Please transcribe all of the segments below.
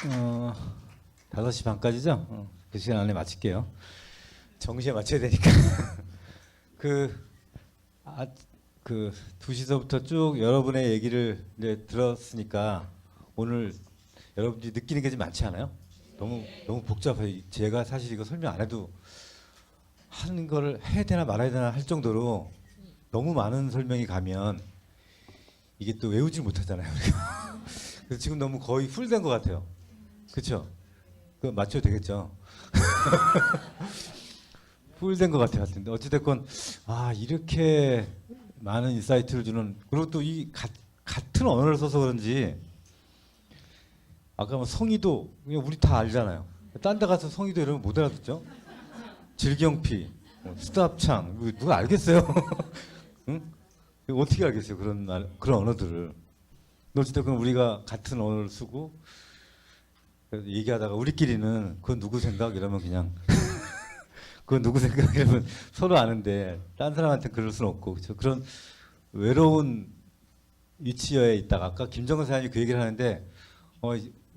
어, 5시 반까지죠? 그 시간 안에 마칠게요. 정시에 맞춰야 되니까. 그, 아, 그 2시서부터 쭉 여러분의 얘기를 이제 들었으니까 오늘 여러분들이 느끼는 게 좀 많지 않아요? 너무 복잡해요. 제가 사실 이거 설명 안 해도 하는 거를 해야 되나 말아야 되나 할 정도로 너무 많은 설명이 가면 이게 또 외우질 못하잖아요. 그래서 지금 너무 거의 풀된 것 같아요. 그렇죠? 그 맞춰도 되겠죠? 풀된 것 같아요. 하여튼 어찌됐건 이렇게 많은 인사이트를 주는, 그리고 또 이 같은 언어를 써서 그런지 아까 뭐 성의도 그냥 우리 다 알잖아요. 딴 데 가서 성의도 이러면 못 알아듣죠? 질경피, 스탑창 누가 알겠어요? 응? 어떻게 알겠어요? 그런 언어들을. 어찌됐건 우리가 같은 언어를 쓰고 그래서 얘기하다가 우리끼리는 그건 누구 생각 이러면 그냥 그건 누구 생각 이러면 서로 아는데 딴 사람한테 그럴 수는 없고, 그렇죠? 그런 외로운 위치에 있다가 아까 김정은 사장님이 그 얘기를 하는데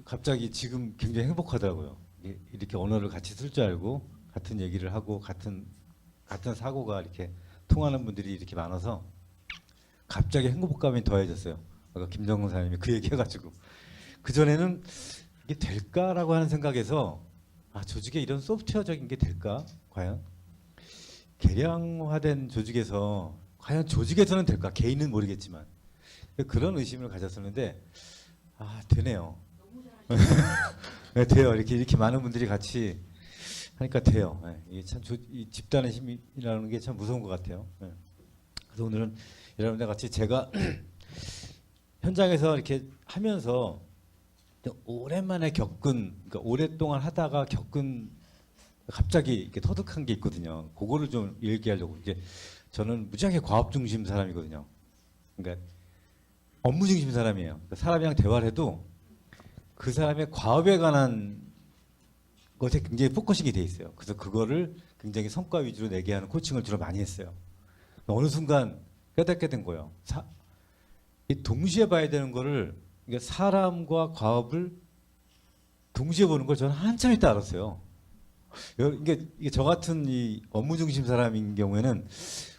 갑자기 지금 굉장히 행복하더라고요. 이렇게 언어를 같이 쓸 줄 알고 같은 얘기를 하고 같은 사고가 이렇게 통하는 분들이 이렇게 많아서 갑자기 행복감이 더해졌어요. 아까 김정은 사장님이 그 얘기해가지고 그 전에는 이게 될까라고 하는 생각에서 조직에 이런 소프트웨어적인 게 될까? 과연 개량화된 조직에서 과연 조직에서는 될까? 개인은 모르겠지만 그런 의심을 가졌었는데 되네요. 네, 돼요. 이렇게 많은 분들이 같이 하니까 돼요. 네, 이게 참 이 집단의 힘이라는 게 참 무서운 것 같아요. 네. 그래서 오늘은 여러분들 같이 제가 현장에서 이렇게 하면서 오랜만에 그러니까 오랫동안 하다가 겪은 갑자기 이렇게 터득한 게 있거든요. 그거를 좀 얘기하려고. 이제 저는 무지하게 과업 중심 사람이거든요. 그러니까 업무 중심 사람이에요. 그러니까 사람이랑 대화를 해도 그 사람의 과업에 관한 것에 굉장히 포커싱이 돼 있어요. 그래서 그거를 굉장히 성과 위주로 내게 하는 코칭을 주로 많이 했어요. 어느 순간 깨닫게 된 거예요. 동시에 봐야 되는 거를, 그러니까 사람과 과업을 동시에 보는 걸 저는 한참 있다 알았어요. 이게 저 같은 이 업무 중심 사람인 경우에는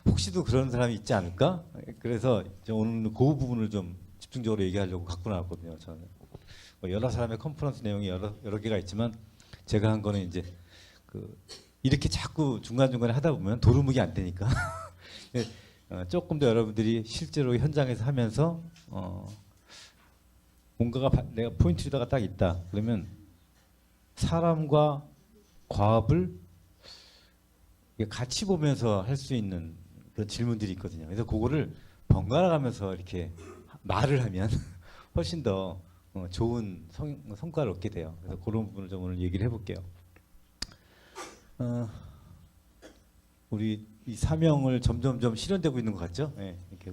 혹시도 그런 사람이 있지 않을까? 그래서 오늘 그 부분을 좀 집중적으로 얘기하려고 갖고 나왔거든요. 저는 여러 사람의 컨퍼런스 내용이 여러 개가 있지만 제가 한 거는 이제 이렇게 자꾸 중간중간에 하다 보면 도루묵이 안 되니까 조금 더 여러분들이 실제로 현장에서 하면서 뭔가가 내가 포인트가 딱 있다 그러면 사람과 과업을 같이 보면서 할 수 있는 그런 질문들이 있거든요. 그래서 그거를 번갈아 가면서 이렇게 말을 하면 훨씬 더 좋은 성과를 얻게 돼요. 그래서 그런 부분을 좀 오늘 얘기를 해볼게요. 우리 이 사명을 점점점 실현되고 있는 것 같죠? 네, 이렇게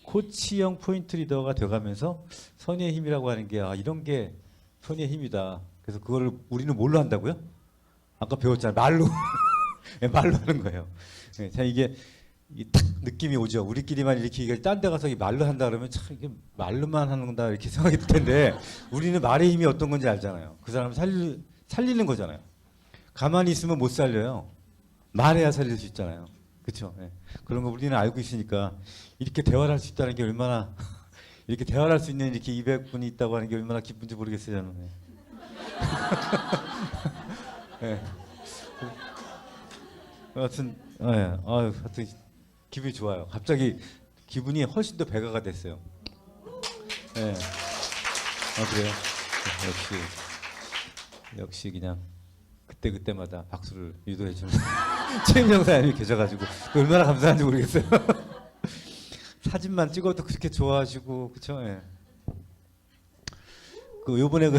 코치형 포인트 리더가 되어가면서 선의의 힘이라고 하는 게 이런 게 선의의 힘이다. 그래서 그거를 우리는 뭘로 한다고요? 아까 배웠잖아요. 말로. 네, 말로 하는 거예요. 네, 자, 이게 딱 느낌이 오죠. 우리끼리만 이렇게 딴 데 가서 말로 한다 그러면 참 이게 말로만 하는 건다 이렇게 생각이 들 텐데 우리는 말의 힘이 어떤 건지 알잖아요. 그 사람을 살리는 거잖아요. 가만히 있으면 못 살려요. 말해야 살릴 수 있잖아요. 그렇죠? 네. 그런 거 우리는 알고 있으니까 이렇게 대화를 할 수 있다는 게 얼마나 이렇게 대화를 할 수 있는 이렇게 200분이 있다고 하는 게 얼마나 기쁜지 모르겠어요. 저는. 네. 네. 하여튼 하여튼 기분이 좋아요. 갑자기 기분이 훨씬 더 배가가 됐어요. 네. 그래요? 역시 그냥 그때마다 박수를 유도해 주는 최인영 사장님이 계셔가지고 얼마나 감사한지 모르겠어요. 사진만 찍어도 그렇게 좋아하시고 그쵸? 예. 요번에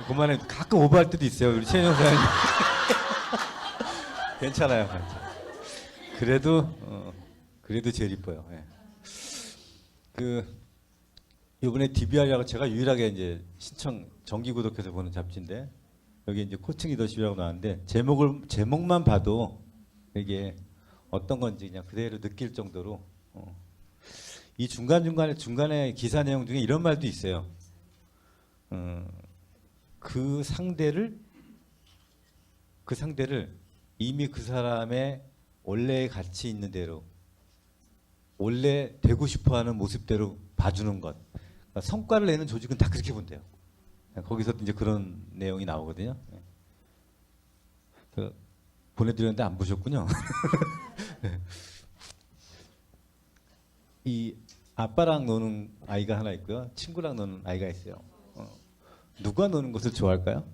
그만에 가끔 오버할 때도 있어요. 우리 최인영 사장님. 괜찮아요. 그래도 제일 이뻐요. 예. 요번에 DBR이라고 제가 유일하게 이제 정기 구독해서 보는 잡지인데 여기 이제 코칭 리더십이라고 나왔는데 제목만 봐도 이게 어떤 건지 그냥 그대로 느낄 정도로 이 중간에 기사 내용 중에 이런 말도 있어요. 어, 그 상대를 이미 그 사람의 원래의 가치 있는 대로 원래 되고 싶어하는 모습대로 봐주는 것. 그러니까 성과를 내는 조직은 다 그렇게 본대요. 거기서 이제 그런 내용이 나오거든요. 그 보내드렸는데 안 보셨군요. 이 아빠랑 노는 아이가 하나 있고요. 친구랑 노는 아이가 있어요. 누가 노는 것을 좋아할까요?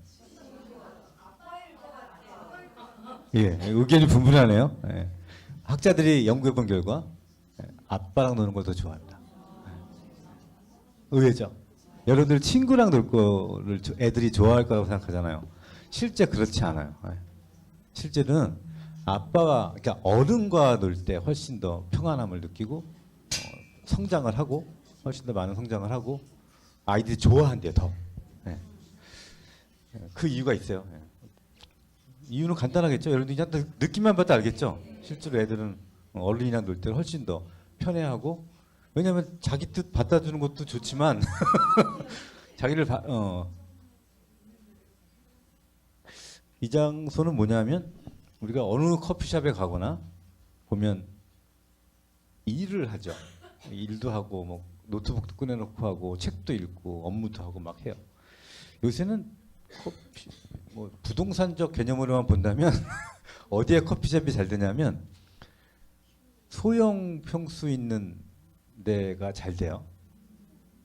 예, 의견이 분분하네요. 예. 학자들이 연구해 본 결과 아빠랑 노는 걸 더 좋아한다. 의외죠. 여러분들 친구랑 놀 거를 애들이 좋아할 거라고 생각하잖아요. 실제 그렇지 않아요. 예. 실제는 아빠가 그러니까 어른과 놀 때 훨씬 더 평안함을 느끼고 성장을 하고 훨씬 더 많은 성장을 하고 아이들이 좋아한대요 더. 예. 그 이유가 있어요. 예. 이유는 간단하겠죠. 여러분들이 그냥 느낌만 봐도 알겠죠. 실제로 애들은 어른이랑 놀 때 훨씬 더 편해하고 왜냐하면 자기 뜻 받아주는 것도 좋지만 자기를 이 장소는 뭐냐면 우리가 어느 커피숍에 가거나 보면 일을 하죠. 일도 하고 뭐 노트북도 꺼내놓고 하고 책도 읽고 업무도 하고 막 해요. 요새는 커피 뭐 부동산적 개념으로만 본다면 어디에 커피숍이 잘 되냐면 소형 평수 있는 데가 잘 돼요.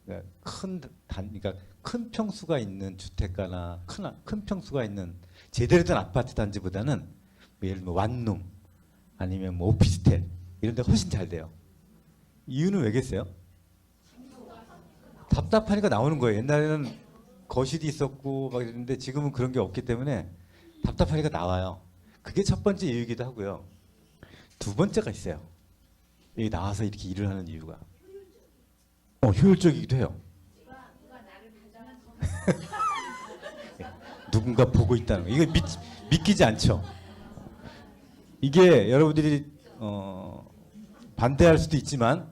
그러니까 그러니까 큰 평수가 있는 주택가나 큰 평수가 있는 제대로 된 아파트 단지보다는 뭐 예를 들면 완룸 아니면 뭐 오피스텔 이런 데 훨씬 잘 돼요. 이유는 왜겠어요? 답답하니까 나오는 거예요. 옛날에는 거실이 있었고 막 이랬는데 지금은 그런 게 없기 때문에 답답하니까 나와요. 그게 첫 번째 이유이기도 하고요. 두 번째가 있어요. 여기 나와서 이렇게 일을 하는 이유가 효율적이기도 해요. 누군가 보고 있다는 거. 이거 믿기지 않죠. 이게 여러분들이 반대할 수도 있지만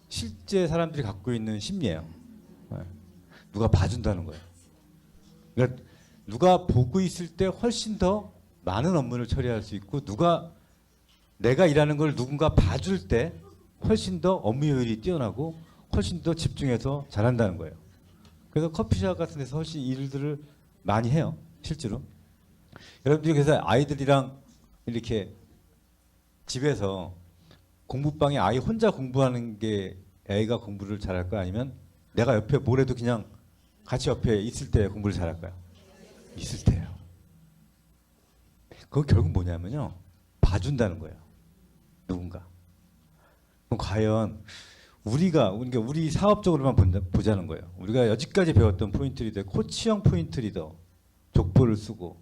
실제 사람들이 갖고 있는 심리예요. 누가 봐준다는 거예요. 그러니까 누가 보고 있을 때 훨씬 더 많은 업무를 처리할 수 있고 내가 일하는 걸 누군가 봐줄 때 훨씬 더 업무 효율이 뛰어나고 훨씬 더 집중해서 잘한다는 거예요. 그래서 커피숍 같은 데서 훨씬 일들을 많이 해요. 실제로. 여러분들이 그래서 아이들이랑 이렇게 집에서 공부방에 아이 혼자 공부하는 게 애가 공부를 잘할까요? 아니면 내가 옆에 뭘 해도 그냥 같이 옆에 있을 때 공부를 잘할까요? 있을 때요. 그건 결국 뭐냐면요. 봐준다는 거예요. 누군가. 그럼 과연 우리 사업적으로만 보자는 거예요. 우리가 여지까지 배웠던 포인트 리더, 코치형 포인트 리더, 족보를 쓰고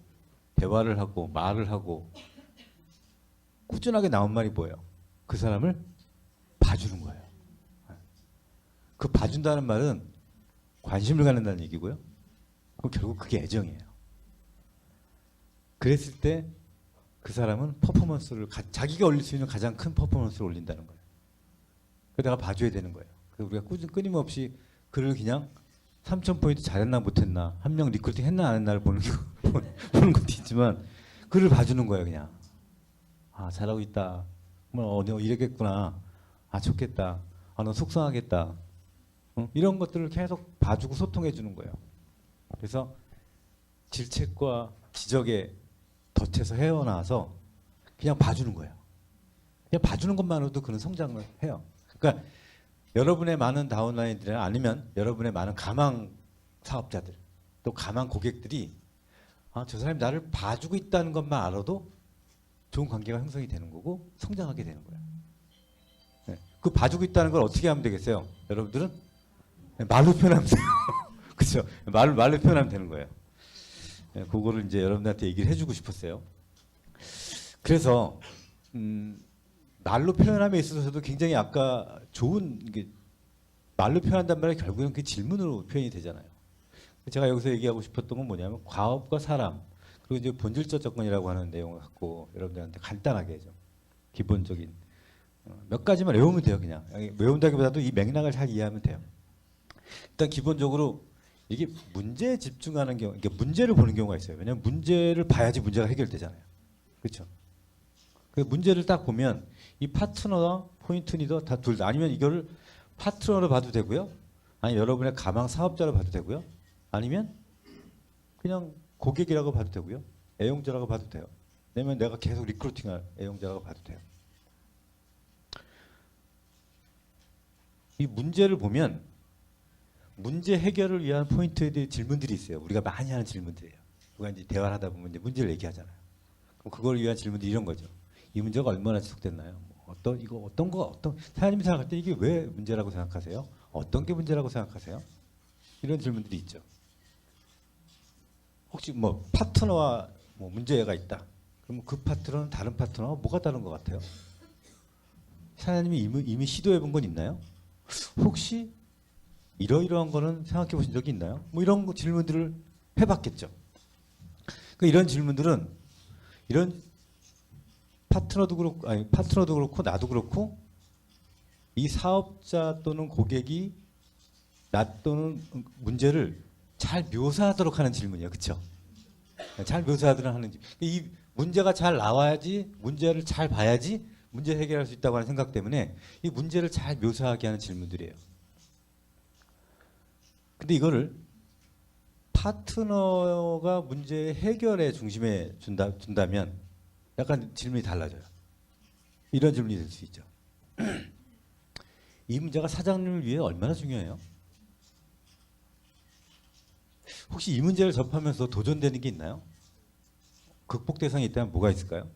대화를 하고 말을 하고 꾸준하게 나온 말이 뭐예요? 그 사람을 봐주는 거예요. 그 봐준다는 말은 관심을 갖는다는 얘기고요. 그럼 결국 그게 애정이에요. 그랬을 때 그 사람은 퍼포먼스를 자기가 올릴 수 있는 가장 큰 퍼포먼스를 올린다는 거예요. 그래서 내가 봐줘야 되는 거예요. 그래서 우리가 끊임없이 그를 그냥 3,000포인트 잘했나 못했나 한 명 리크루팅 했나 안 했나를 보는 것도 있지만 그를 봐주는 거예요. 그냥 잘하고 있다. 너 이러겠구나. 좋겠다. 너 속상하겠다. 이런 것들을 계속 봐주고 소통해 주는 거예요. 그래서 질책과 지적에 덧해서 헤어나와서 그냥 봐주는 거예요. 그냥 봐주는 것만으로도 그는 성장을 해요. 그러니까 여러분의 많은 다운라인들 아니면 여러분의 많은 가망 사업자들 또 가망 고객들이 저 사람이 나를 봐주고 있다는 것만 알아도 좋은 관계가 형성이 되는 거고 성장하게 되는 거예요. 네. 그 봐주고 있다는 걸 어떻게 하면 되겠어요? 여러분들은 말로 표현하면 돼요. 그렇죠? 말로 표현하면 되는 거예요. 네, 그거를 이제 여러분들한테 얘기를 해주고 싶었어요. 그래서 말로 표현함에 있어서도 굉장히 아까 좋은 게 말로 표현한단 말이 결국은 그 질문으로 표현이 되잖아요. 제가 여기서 얘기하고 싶었던 건 뭐냐면 과업과 사람 그리고 이제 본질적 접근이라고 하는 내용을 갖고 여러분들한테 간단하게 좀 기본적인 몇 가지만 외우면 돼요. 그냥 외운다기보다도 이 맥락을 잘 이해하면 돼요. 일단 기본적으로 이게 문제에 집중하는 경우, 이게 문제를 보는 경우가 있어요. 왜냐하면 문제를 봐야지 문제가 해결되잖아요. 그렇죠? 그 문제를 딱 보면 이 파트너와 포인트 리더 다 둘 다, 아니면 이거를 파트너로 봐도 되고요. 아니면 여러분의 가망 사업자로 봐도 되고요. 아니면 그냥 고객이라고 봐도 되고요. 애용자라고 봐도 돼요. 왜냐면 내가 계속 리크루팅할 애용자라고 봐도 돼요. 이 문제를 보면 문제 해결을 위한 포인트에 대한 질문들이 있어요. 우리가 많이 하는 질문들이에요. 우리가 이제 대화를 하다 보면 이제 문제를 얘기하잖아요. 그럼 그걸 위한 질문들이 이런 거죠. 이 문제가 얼마나 지속됐나요? 뭐 어떤 사장님이 생각할 때 이게 왜 문제라고 생각하세요? 어떤 게 문제라고 생각하세요? 이런 질문들이 있죠. 혹시 뭐 파트너와 뭐 문제가 있다. 그러면 그 파트너는 다른 파트너와 뭐가 다른 것 같아요? 사장님이 이미 시도해 본 건 있나요? 혹시 이러이러한 거는 생각해 보신 적이 있나요? 뭐 이런 질문들을 해봤겠죠. 그러니까 이런 질문들은 이런 파트너도 그렇고 나도 그렇고 이 사업자 또는 고객이 나 또는 문제를 잘 묘사하도록 하는 질문이에요. 그렇죠? 잘 묘사하도록 하는 이 문제가 잘 나와야지, 문제를 잘 봐야지 문제 해결할 수 있다고 하는 생각 때문에 이 문제를 잘 묘사하게 하는 질문들이에요. 근데 이거를 파트너가 문제 해결의 중심에 둔다면 약간 질문이 달라져요. 이런 질문이 될 수 있죠. 이 문제가 사장님을 위해 얼마나 중요해요? 혹시 이 문제를 접하면서 도전되는 게 있나요? 극복 대상이 있다면 뭐가 있을까요?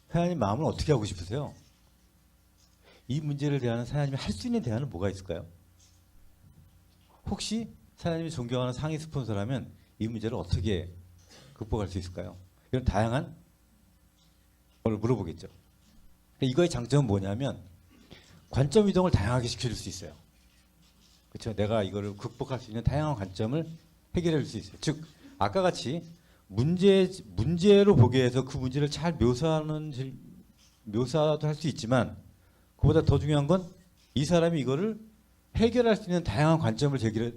사장님 마음을 어떻게 하고 싶으세요? 이 문제를 대하는 사장님이 할 수 있는 대안은 뭐가 있을까요? 혹시 사장님이 존경하는 상위 스폰서라면 이 문제를 어떻게 극복할 수 있을까요? 이런 다양한 걸 물어보겠죠. 이거의 장점은 뭐냐면 관점 이동을 다양하게 시켜줄 수 있어요. 그렇죠? 내가 이거를 극복할 수 있는 다양한 관점을 해결해 줄 수 있어요. 즉 아까 같이 문제로 보게 해서 그 문제를 잘 묘사도 할 수 있지만 그보다 더 중요한 건 이 사람이 이거를 해결할 수 있는 다양한 관점을 제기해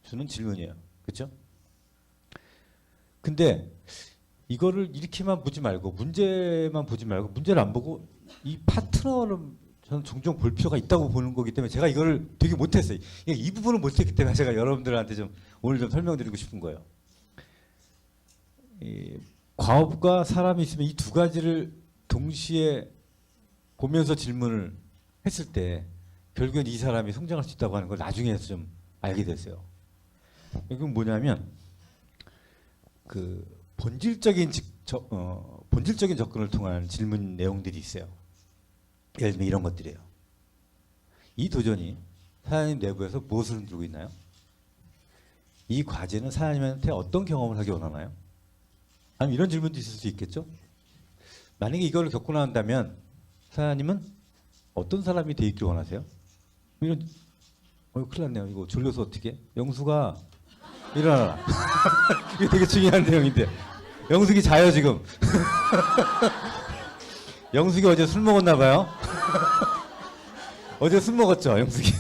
주는 질문이에요. 그렇죠? 근데 이거를 이렇게만 보지 말고 문제만 보지 말고 문제를 안 보고 이 파트너를 저는 종종 볼 필요가 있다고 보는 거기 때문에 제가 이거를 되게 못했어요. 이 부분을 못했기 때문에 제가 여러분들한테 좀 오늘 좀 설명드리고 싶은 거예요. 이 과업과 사람이 있으면 이 두 가지를 동시에 보면서 질문을 했을 때 결국엔 이 사람이 성장할 수 있다고 하는 걸 나중에서 좀 알게 됐어요. 이건 뭐냐면 그 본질적인 접근을 통한 질문 내용들이 있어요. 예를 들면 이런 것들이에요. 이 도전이 사장님 내부에서 무엇을 흔들고 있나요? 이 과제는 사장님한테 어떤 경험을 하기 원하나요? 아니면 이런 질문도 있을 수 있겠죠? 만약에 이걸 겪고 난다면 사장님은 어떤 사람이 되어 있길 원하세요? 이런 큰일 났네요. 이거 졸려서 어떻게? 영수가 일어나라. 이게 되게 중요한 내용인데 영숙이 자요 지금. 영숙이 어제 술 먹었나 봐요. 어제 술 먹었죠, 영숙이.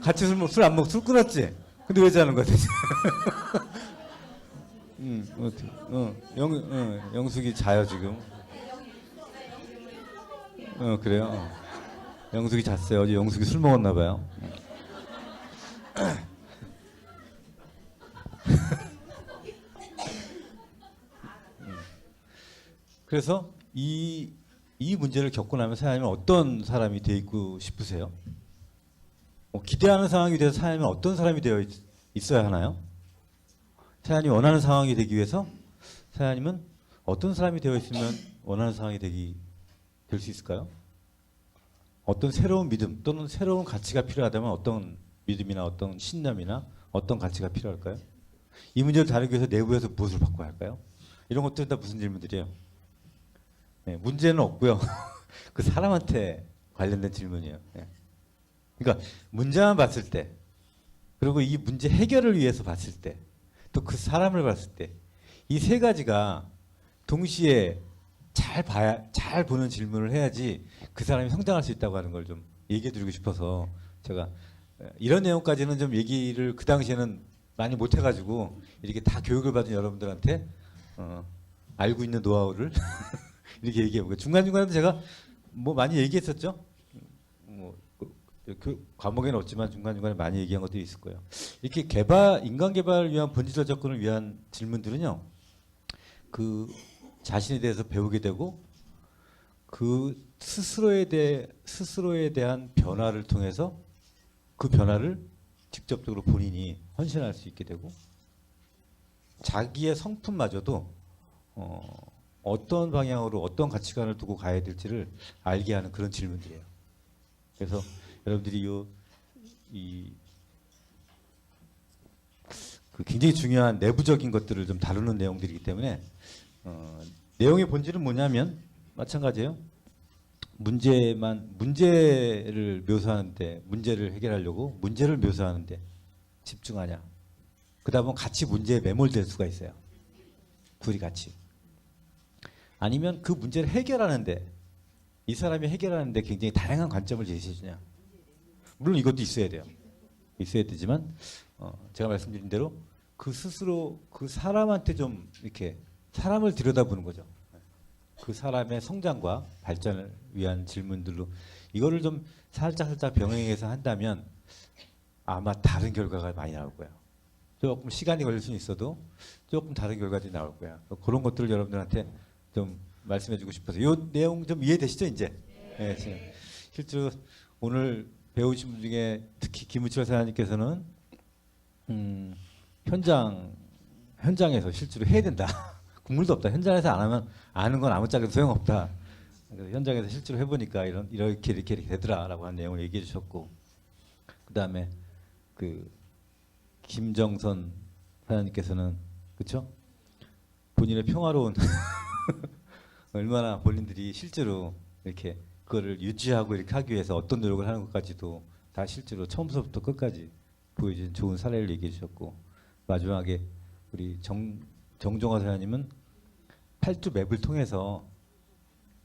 같이 술 안 먹고 술 끊었지. 근데 왜 자는 거야 대체? 영숙이 자요 지금. 그래요. 영숙이 잤어요. 어제 영숙이 술 먹었나 봐요. 그래서 이 문제를 겪고 나면 사장님은 어떤 사람이 되어 있고 싶으세요? 기대하는 상황이 돼서 사장님은 어떤 사람이 되어 있어야 하나요? 사장님이 원하는 상황이 되기 위해서 사장님은 어떤 사람이 되어 있으면 원하는 상황이 될 수 있을까요? 어떤 새로운 믿음 또는 새로운 가치가 필요하다면 어떤 믿음이나 어떤 신념이나 어떤 가치가 필요할까요? 이 문제를 다루기 위해서 내부에서 무엇을 바꿔야 할까요? 이런 것들은 다 무슨 질문들이에요? 네, 문제는 없고요. 그 사람한테 관련된 질문이에요. 네. 그러니까 문제만 봤을 때, 그리고 이 문제 해결을 위해서 봤을 때, 또 그 사람을 봤을 때, 이 세 가지가 동시에 잘 보는 질문을 해야지 그 사람이 성장할 수 있다고 하는 걸 좀 얘기해 드리고 싶어서 제가 이런 내용까지는 좀 얘기를 그 당시에는 많이 못 해가지고 이렇게 다 교육을 받은 여러분들한테 알고 있는 노하우를 이렇게 얘기해보고 중간중간에 제가 뭐 많이 얘기했었죠. 그 과목에는 없지만 중간중간에 많이 얘기한 것들이 있을 거예요. 이렇게 인간 개발을 위한 본질적 접근을 위한 질문들은요. 그 자신에 대해서 배우게 되고 그 스스로에 대한 변화를 통해서 그 변화를 직접적으로 본인이 헌신할 수 있게 되고 자기의 성품마저도 어떤 방향으로 어떤 가치관을 두고 가야 될지를 알게 하는 그런 질문들이에요. 그래서 여러분들이 그 굉장히 중요한 내부적인 것들을 좀 다루는 내용들이기 때문에 내용의 본질은 뭐냐면 마찬가지예요. 문제를 묘사하는데 문제를 해결하려고 문제를 묘사하는데 집중하냐. 그러다 보면 같이 문제에 매몰될 수가 있어요. 둘이 같이. 아니면 그 문제를 해결하는데 이 사람이 해결하는데 굉장히 다양한 관점을 제시해 주냐. 물론 이것도 있어야 돼요. 있어야 되지만 제가 말씀드린 대로 그 스스로 그 사람한테 좀 이렇게 사람을 들여다보는 거죠. 그 사람의 성장과 발전을 위한 질문들로 이거를 좀 살짝 병행해서 한다면 아마 다른 결과가 많이 나올 거예요. 조금 시간이 걸릴 수는 있어도 조금 다른 결과들이 나올 거야. 그런 것들을 여러분들한테 좀 말씀해주고 싶어서 이 내용 좀 이해되시죠 이제? 네, 실제로 오늘 배우신 분 중에 특히 김우철 사장님께서는 현장에서 실제로 해야 된다. 국물도 없다. 현장에서 안 하면 아는 건 아무짝에도 소용없다. 현장에서 실제로 해보니까 이렇게 되더라라고 하는 내용을 얘기해 주셨고, 그 다음에 그 김정선 사장님께서는 그렇죠? 본인의 평화로운 얼마나 본인들이 실제로 이렇게 그거를 유지하고 이렇게 하기 위해서 어떤 노력을 하는 것까지도 다 실제로 처음부터 끝까지 보여준 좋은 사례를 얘기해 주셨고, 마지막에 우리 정종화 사장님은 8주 맵을 통해서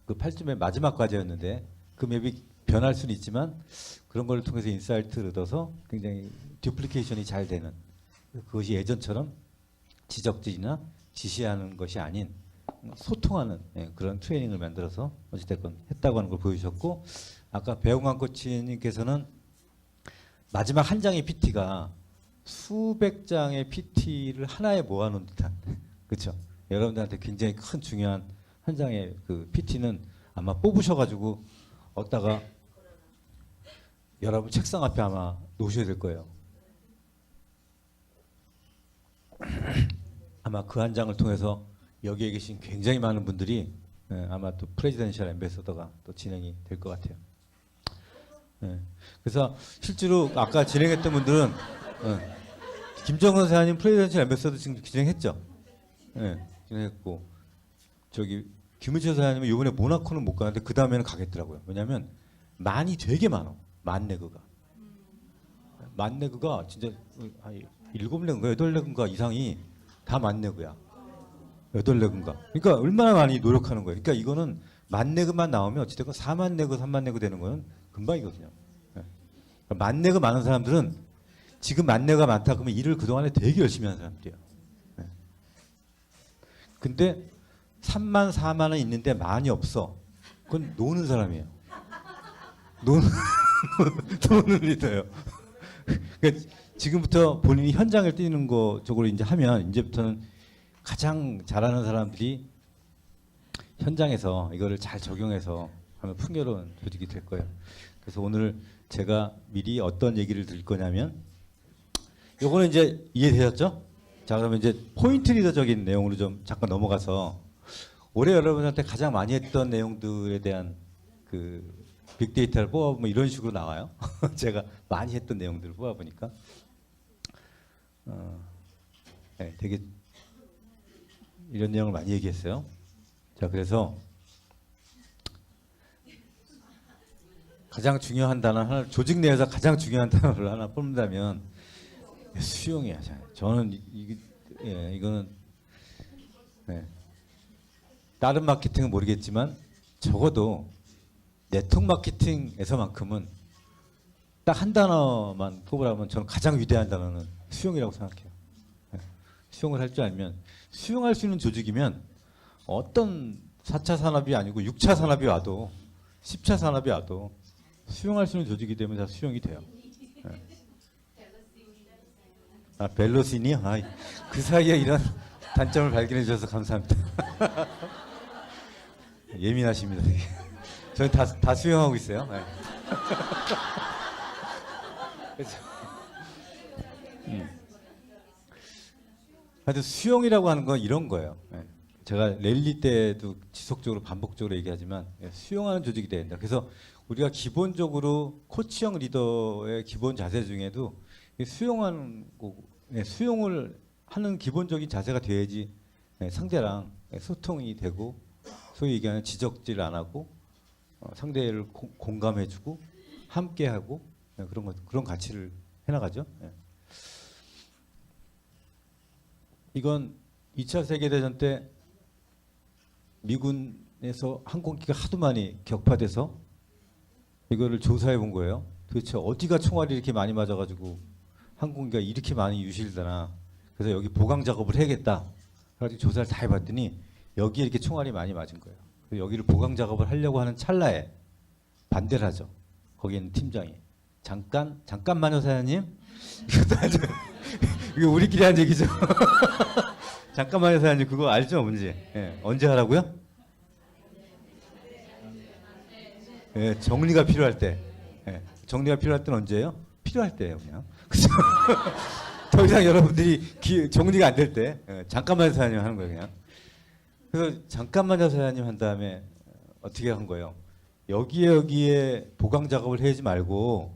그 8주 맵 마지막 과제였는데 그 맵이 변할 수는 있지만 그런 걸 통해서 인사이트를 얻어서 굉장히 듀플리케이션이 잘 되는, 그것이 예전처럼 지적질이나 지시하는 것이 아닌 소통하는 그런 트레이닝을 만들어서 어찌됐건 했다고 하는 걸 보여주셨고, 아까 배웅환 코치님께서는 마지막 한 장의 PT가 수백 장의 PT를 하나에 모아놓은 듯한 그렇죠. 여러분들한테 굉장히 큰 중요한 한 장의 그 PT는 아마 뽑으셔가지고 얻다가 여러분 책상 앞에 아마 놓으셔야 될 거예요. 아마 그 한 장을 통해서 여기에 계신 굉장히 많은 분들이 아마 또 프레지던셜 앰베서더가 또 진행이 될 것 같아요. 그래서 실제로 아까 진행했던 분들은 김정은 사장님 프레지던셜 앰베서더 지금 진행했죠. 진행했고 저기 김우철 사장님은 이번에 모나코는 못 가는데 그 다음에는 가겠더라고요. 왜냐하면 많이 되게 많아. 만레그가 진짜 7레그인가 8레그인가 이상이 다 만레그야. 8레그인가. 그러니까 얼마나 많이 노력하는 거예요. 그러니까 이거는 만레그만 나오면 어찌됐건 4만 레그 3만 레그 되는 거는 금방이거든요. 그러니까 만레그 많은 사람들은 지금 만레그가 많다 그러면 일을 그동안에 되게 열심히 하는 사람들이에요. 근데 3만 4만은 있는데 많이 없어. 그건 노는 사람이에요. 노는 리더예요. 그러니까 지금부터 본인이 현장을 뛰는 거 쪽으로 이제 하면 이제부터는 가장 잘하는 사람들이 현장에서 이거를 잘 적용해서 하면 풍요로운 조직이 될 거예요. 그래서 오늘 제가 미리 어떤 얘기를 드릴 거냐면, 요거는 이제 이해되셨죠? 자, 그러면 이제 포인트 리더적인 내용으로 좀 잠깐 넘어가서 올해 여러분한테 가장 많이 했던 내용들에 대한 그 빅데이터를 뽑아보면 이런 식으로 나와요. 제가 많이 했던 내용들을 뽑아보니까 되게 이런 내용을 많이 얘기했어요. 자, 그래서 가장 중요한 단어 하나, 조직 내에서 가장 중요한 단어를 하나 뽑는다면 수용이야. 저는 이거는 다른 마케팅은 모르겠지만 적어도 네트워크 마케팅에서만큼은 딱 한 단어만 뽑으라면 저는 가장 위대한 단어는 수용이라고 생각해요. 예. 수용을 할 줄 알면, 수용할 수 있는 조직이면 어떤 4차 산업이 아니고 6차 산업이 와도 10차 산업이 와도 수용할 수 있는 조직이 되면 다 수용이 돼요. 예. 아, 벨로시니요? 아, 그 사이에 이런 단점을 발견해 주셔서 감사합니다. 예민하십니다. 저는 다 수용하고 있어요. 네. 그래서, 하여튼 수용이라고 하는 건 이런 거예요. 네. 제가 랠리 때도 지속적으로 반복적으로 얘기하지만 수용하는 조직이 돼야 된다. 그래서 우리가 기본적으로 코치형 리더의 기본 자세 중에도 수용하는 거고, 수용을 하는 기본적인 자세가 돼야지 상대랑 소통이 되고, 소위 얘기하는 지적질 안 하고 상대를 공감해주고 함께하고 그런 가치를 해나가죠. 이건 2차 세계대전 때 미군에서 항공기가 하도 많이 격파돼서 이거를 조사해 본 거예요. 도대체 어디가 총알이 이렇게 많이 맞아가지고 항공기가 이렇게 많이 유실되나. 그래서 여기 보강 작업을 해야겠다. 그래가지고 조사를 다 해봤더니 여기에 이렇게 총알이 많이 맞은 거예요. 그래서 여기를 보강 작업을 하려고 하는 찰나에 반대를 하죠. 거기 있는 팀장이. 잠깐만요, 사장님. 이것도 아주 이거 우리끼리 한 얘기죠. 잠깐만요, 사장님. 그거 알죠, 뭔지? 예, 언제 하라고요? 예, 정리가 필요할 때. 예, 정리가 필요할 때는 언제예요? 필요할 때예요, 그냥. 그죠? 더 이상 여러분들이 정리가 안 될 때, 잠깐만요, 사장님 하는 거예요, 그냥. 그래서 잠깐만요, 사장님 한 다음에 어떻게 한 거예요? 여기에 보강 작업을 해야지 말고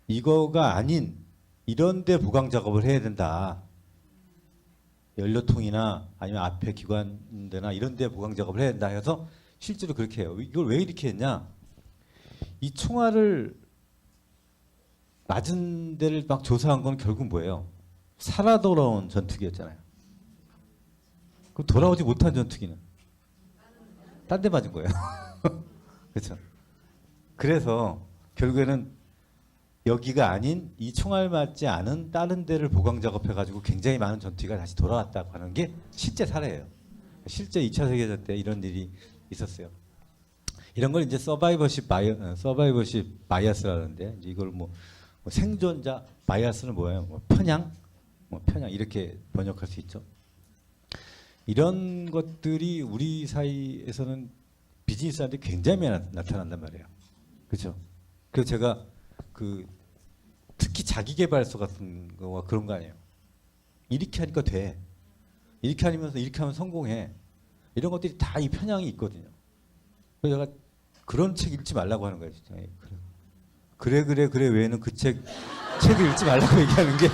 이거가 아닌 이런 데 보강 작업을 해야 된다. 연료통이나 아니면 앞에 기관대나 이런 데 보강 작업을 해야 된다 해서 실제로 그렇게 해요. 이걸 왜 이렇게 했냐? 이 총알을 맞은 데를 막 조사한 건 결국 뭐예요? 살아 돌아온 전투기였잖아요. 그럼 돌아오지 못한 전투기는 딴 데 맞은 거예요. 그렇죠? 그래서 결국에는 여기가 아닌 이 총알 맞지 않은 다른 데를 보강 작업해가지고 굉장히 많은 전투기가 다시 돌아왔다고 하는 게 실제 사례예요. 실제 2차 세계대전 때 이런 일이 있었어요. 이런 걸 이제 서바이버십 바이어스라는데, 이걸 뭐 생존자 바이어스는 뭐예요? 편향 이렇게 번역할 수 있죠. 이런 것들이 우리 사이에서는 비즈니스한테 굉장히 많이 나타난단 말이에요. 그렇죠? 그래서 제가 특히 자기계발서 같은 거와 그런 거 아니에요. 이렇게 하니까 돼. 이렇게 하면서 이렇게 하면 성공해. 이런 것들이 다 이 편향이 있거든요. 그래서 제가 그런 책 읽지 말라고 하는 거예요. 진짜. 그래 외에는 그 책을 읽지 말라고 얘기하는 게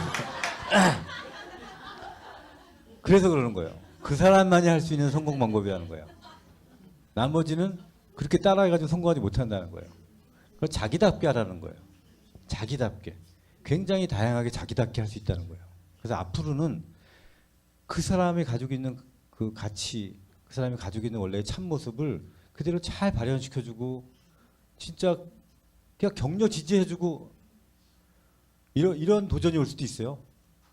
그래서 그러는 거예요. 그 사람만이 할 수 있는 성공 방법이라는 거예요. 나머지는 그렇게 따라해가지고 성공하지 못한다는 거예요. 그걸 자기답게 하라는 거예요. 자기답게. 굉장히 다양하게 자기답게 할 수 있다는 거예요. 그래서 앞으로는 그 사람이 가지고 있는 그 가치, 그 사람이 가지고 있는 원래의 참모습을 그대로 잘 발현시켜주고, 진짜 그냥 격려 지지해주고, 이런 도전이 올 수도 있어요.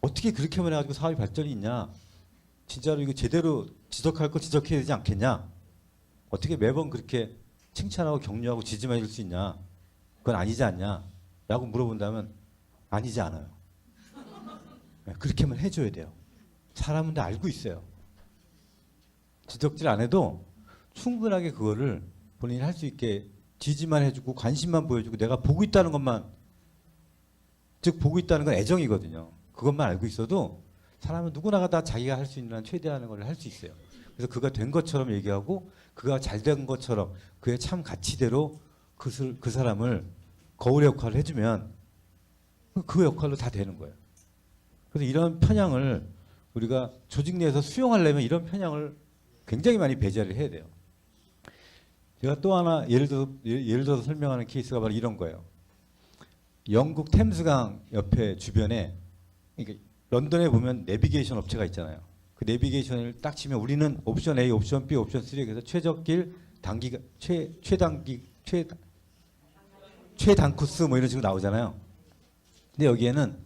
어떻게 그렇게만 해가지고 사업이 발전이 있냐? 진짜로 이거 제대로 지적할 거 지적해야 되지 않겠냐? 어떻게 매번 그렇게 칭찬하고 격려하고 지지만 해줄 수 있냐? 그건 아니지 않냐? 라고 물어본다면 아니지 않아요. 그렇게만 해줘야 돼요. 사람은 다 알고 있어요. 지적질 안 해도 충분하게 그거를 본인이 할 수 있게 지지만 해주고 관심만 보여주고 내가 보고 있다는 것만, 즉 보고 있다는 건 애정이거든요. 그것만 알고 있어도 사람은 누구나가 다 자기가 할 수 있는 한 최대한의 걸 할 수 있어요. 그래서 그가 된 것처럼 얘기하고 그가 잘 된 것처럼 그의 참 가치대로 그 사람을 거울의 역할을 해주면 그 역할로 다 되는 거예요. 그래서 이런 편향을 우리가 조직 내에서 수용하려면 이런 편향을 굉장히 많이 배제를 해야 돼요. 제가 또 하나 예를 들어서 설명하는 케이스가 바로 이런 거예요. 영국 템스강 옆에 주변에, 그러니까 런던에 보면 내비게이션 업체가 있잖아요. 그 내비게이션을 딱 치면 우리는 옵션 A, 옵션 B, 옵션 3 해서 최적길, 최단 코스 뭐 이런 식으로 나오잖아요. 근데 여기에는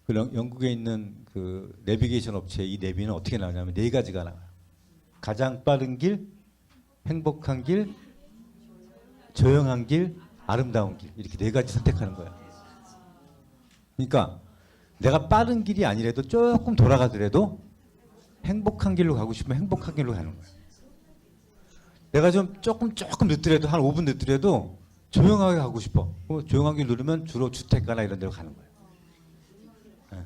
그 영국에 있는 그 내비게이션 업체 이 내비는 어떻게 나오냐면 네 가지가 나와요. 가장 빠른 길, 행복한 길, 조용한 길, 아름다운 길 이렇게 네 가지 선택하는 거예요. 그러니까 내가 빠른 길이 아니라도 조금 돌아가더라도 행복한 길로 가고 싶으면 행복한 길로 가는 거예요. 내가 좀 조금 늦더라도 한 5분 늦더라도 조용하게 가고 싶어. 조용한 길 누르면 주로 주택가나 이런 데로 가는 거예요. 네.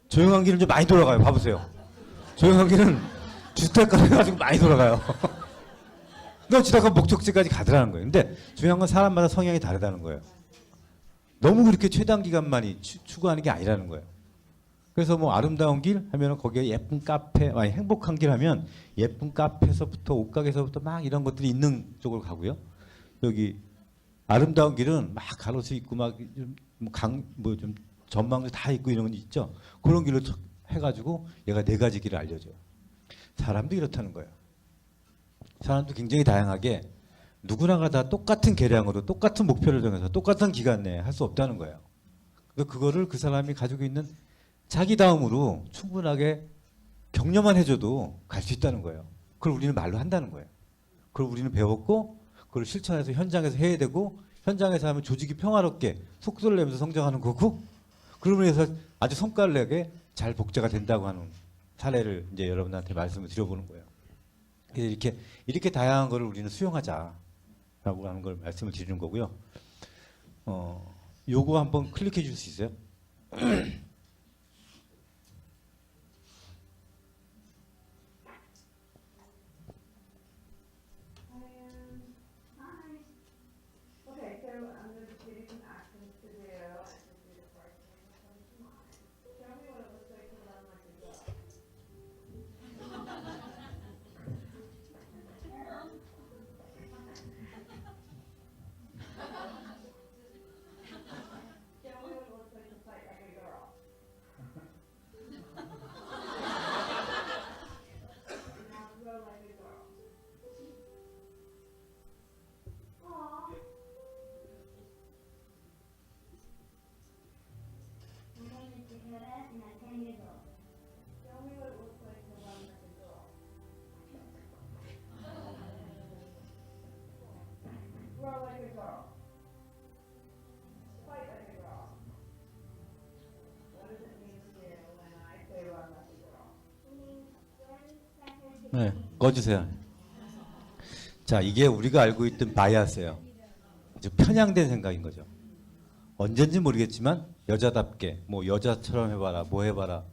조용한 길은 좀 많이 돌아가요. 봐보세요. 조용한 길은 주택가에 가지고 많이 돌아가요. 너 지나가 목적지까지 가더라는 거예요. 근데 중요한 건 사람마다 성향이 다르다는 거예요. 너무 그렇게 최단 기간만이 추구하는 게 아니라는 거예요. 그래서 뭐 아름다운 길 하면 거기에 예쁜 카페, 아니 행복한 길 하면 예쁜 카페에서부터 옷가게에서부터 막 이런 것들이 있는 쪽으로 가고요. 여기 아름다운 길은 막 가로수 있고 막 좀 전망도 다 있고 이런 거 있죠. 그런 길로 해가지고 얘가 네 가지 길을 알려줘요. 사람도 이렇다는 거예요. 사람도 굉장히 다양하게 누구나가 다 똑같은 계량으로 똑같은 목표를 정해서 똑같은 기간 내에 할 수 없다는 거예요. 그거를 그 사람이 가지고 있는 자기다움으로 충분하게 격려만 해줘도 갈 수 있다는 거예요. 그걸 우리는 말로 한다는 거예요. 그걸 우리는 배웠고 그걸 실천해서 현장에서 해야 되고 현장에서 하면 조직이 평화롭게 속도를 내면서 성장하는 거고 그러면 해서 아주 성과를 잘 복제가 된다고 하는 사례를 이제 여러분한테 말씀을 드려보는 거예요. 그래서 이렇게 다양한 거를 우리는 수용하자라고 하는 걸 말씀을 드리는 거고요. 요거 한번 클릭해 줄 수 있어요? 네, 꺼주세요. 자, 이게 우리가 알고 있던 바이아스예요. 아주 편향된 생각인 거죠. 언젠지 모르겠지만 여자답게 뭐 여자처럼 해봐라, 뭐 해봐라,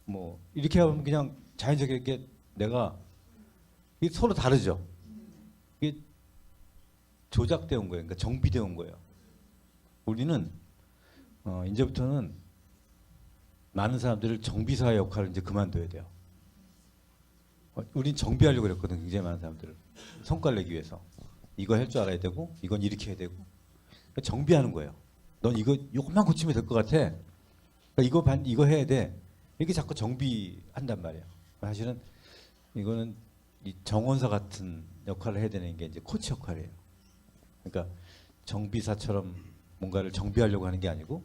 뭐 이렇게 하면 그냥 자연스럽게 내가 이게 서로 다르죠. 이게 조작되어 온 거예요. 그러니까 정비되어 온 거예요. 우리는 이제부터는 많은 사람들을 정비사의 역할을 이제 그만둬야 돼요. 우린 정비하려고 그랬거든. 굉장히 많은 사람들을 성과를 내기 위해서 이거 할 줄 알아야 되고 이건 이렇게 해야 되고 그러니까 정비하는 거예요. 넌 이것만 고치면 될 것 같아. 그러니까 이거 해야 돼. 이렇게 자꾸 정비한단 말이에요. 사실은 이거는 이 정원사 같은 역할을 해야 되는 게 이제 코치 역할이에요. 그러니까 정비사처럼 뭔가를 정비하려고 하는 게 아니고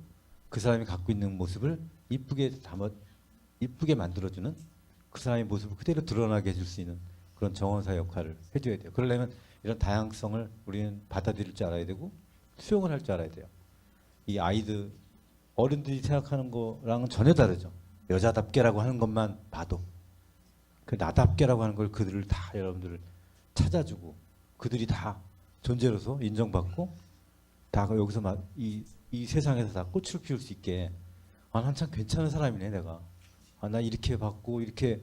그 사람이 갖고 있는 모습을 이쁘게 만들어주는 그 사람의 모습을 그대로 드러나게 해줄 수 있는 그런 정원사 역할을 해줘야 돼요. 그러려면 이런 다양성을 우리는 받아들일 줄 알아야 되고 수용을 할 줄 알아야 돼요. 이 아이들 어른들이 생각하는 거랑은 전혀 다르죠. 여자답게라고 하는 것만 봐도 그 나답게라고 하는 걸 그들을 다 여러분들을 찾아주고 그들이 다 존재로서 인정받고 다 여기서 이 세상에서 다 꽃을 피울 수 있게 난 참 괜찮은 사람이네 내가. 나 이렇게 받고 이렇게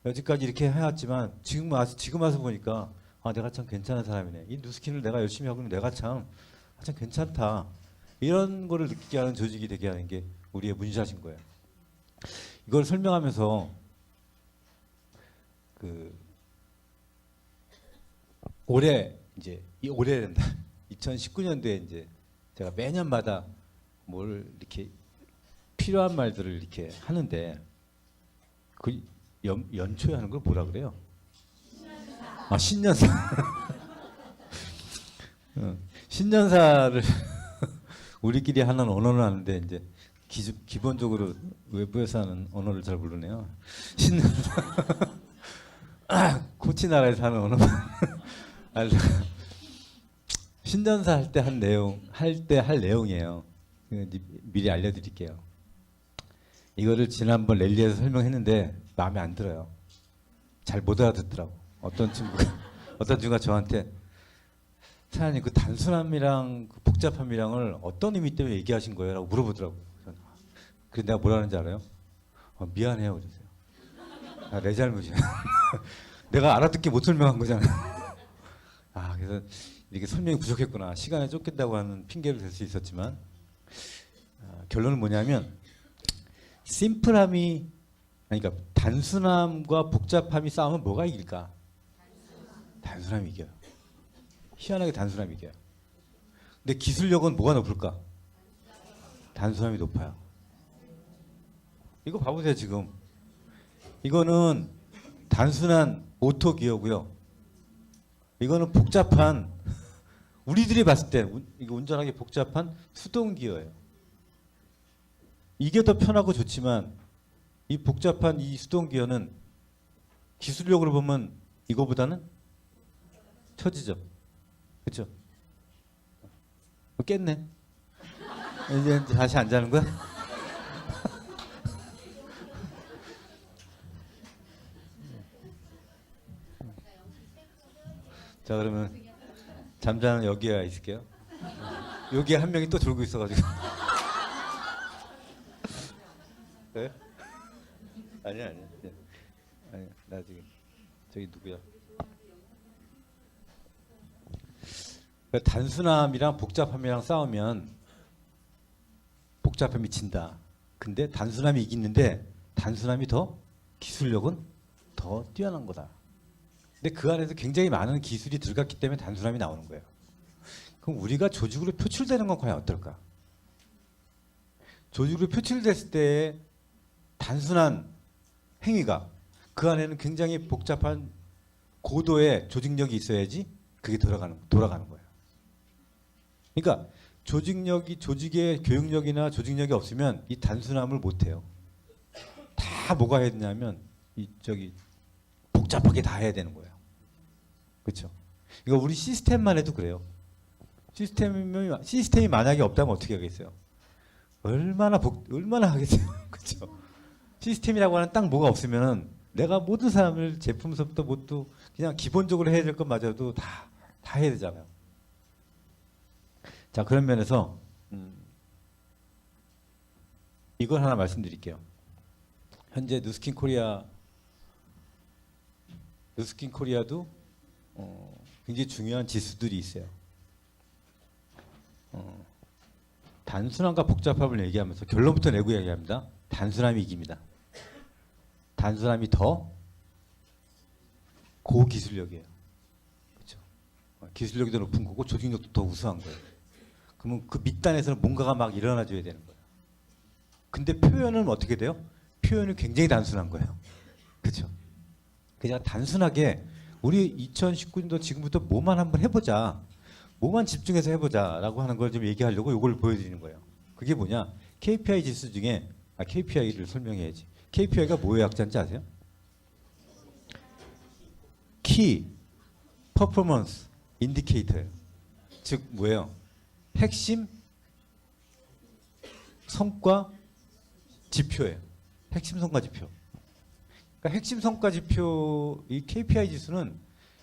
여지까지 이렇게 해왔지만 지금 와서 보니까 내가 참 괜찮은 사람이네. 이 누스킨을 내가 열심히 하고 있는 내가 참 괜찮다. 이런 거를 느끼게 하는 조직이 되게 하는 게 우리의 문샷인 거예요. 이걸 설명하면서 올해 이제 올해랜다. 2019년도에 이제 제가 매년마다 뭘 이렇게 필요한 말들을 이렇게 하는데 그 연초에 하는 걸 뭐라 그래요? 신년사. 신년사를 우리끼리 하는 언어는 아는데 이제 기본적으로 외부에서 하는 언어를 잘 모르네요. 신 코치 나라에서 하는 언어만 알죠. 신전사 할 때 한 내용, 할 내용이에요. 이제 미리 알려드릴게요. 이거를 지난번 랠리에서 설명했는데 마음에 안 들어요. 잘 못 알아듣더라고. 어떤 친구가 저한테 사장님 그 단순함이랑 그 복잡함이랑을 어떤 의미 때문에 얘기하신 거예요? 라고 물어보더라고요. 그래서 내가 뭐라는지 알아요? 미안해요. 그러세요. 내 잘못이야. 내가 알아듣기 못 설명한 거잖아. 그래서 이게 설명이 부족했구나. 시간에 쫓긴다고 하는 핑계를 댈 수 있었지만 결론은 뭐냐면 심플함이 그러니까 단순함과 복잡함이 싸우면 뭐가 이길까? 단순함이 이겨요. 희한하게 단순함이 이겨요. 근데 기술력은 뭐가 높을까? 단순함이 높아요. 이거 봐보세요 지금. 이거는 단순한 오토 기어고요. 이거는 복잡한 우리들이 봤을 때 이거 운전하기 복잡한 수동 기어예요. 이게 더 편하고 좋지만 이 복잡한 이 수동 기어는 기술력으로 보면 이거보다는 처지죠. 그렇죠? 깼네. 이제 다시 안 자는 거야? 자 그러면 잠자는 여기에 있을게요. 여기에 한 명이 또 졸고 있어가지고. 네? 아니야. 아니 나 지금 저기 누구야? 그러니까 단순함이랑 복잡함이랑 싸우면 복잡함이 진다. 근데 단순함이 이기는데 단순함이 더 기술력은 더 뛰어난 거다. 근데 그 안에서 굉장히 많은 기술이 들어갔기 때문에 단순함이 나오는 거예요. 그럼 우리가 조직으로 표출되는 건 과연 어떨까? 조직으로 표출됐을 때 단순한 행위가 그 안에는 굉장히 복잡한 고도의 조직력이 있어야지 그게 돌아가는 거예요. 그러니까 조직의 교육력이나 조직력이 없으면 이 단순함을 못 해요. 다 뭐가 해야 되냐면 복잡하게 다 해야 되는 거예요. 그렇죠? 이거 우리 시스템만 해도 그래요. 시스템이 만약에 없다면 어떻게 하겠어요? 얼마나 하겠어요. 그렇죠? 시스템이라고 하는 딱 뭐가 없으면은 내가 모든 사람을 제품서부터 뭣도 그냥 기본적으로 해야 될 것마저도 다 해야 되잖아요. 자, 그런 면에서 이걸 하나 말씀드릴게요. 현재 누스킨 코리아도 굉장히 중요한 지수들이 있어요. 단순함과 복잡함을 얘기하면서 결론부터 내고 얘기합니다. 단순함이 이깁니다. 단순함이 더 고기술력이에요. 그렇죠? 기술력이 더 높은 거고 조직력도 더 우수한 거예요. 그러면 그 밑단에서는 뭔가가 막 일어나줘야 되는 거예요. 근데 표현은 어떻게 돼요? 표현은 굉장히 단순한 거예요. 그렇죠? 그냥 단순하게 우리 2019년도 지금부터 뭐만 한번 해보자. 뭐만 집중해서 해보자라고 하는 걸 좀 얘기하려고 이걸 보여드리는 거예요. 그게 뭐냐? KPI 지수 중에 KPI를 설명해야지. KPI가 뭐의 약자인지 아세요? Key Performance Indicator예요. 즉 뭐예요? 핵심 성과 지표예요. 핵심 성과 지표. 그러니까 핵심 성과 지표 이 KPI 지수는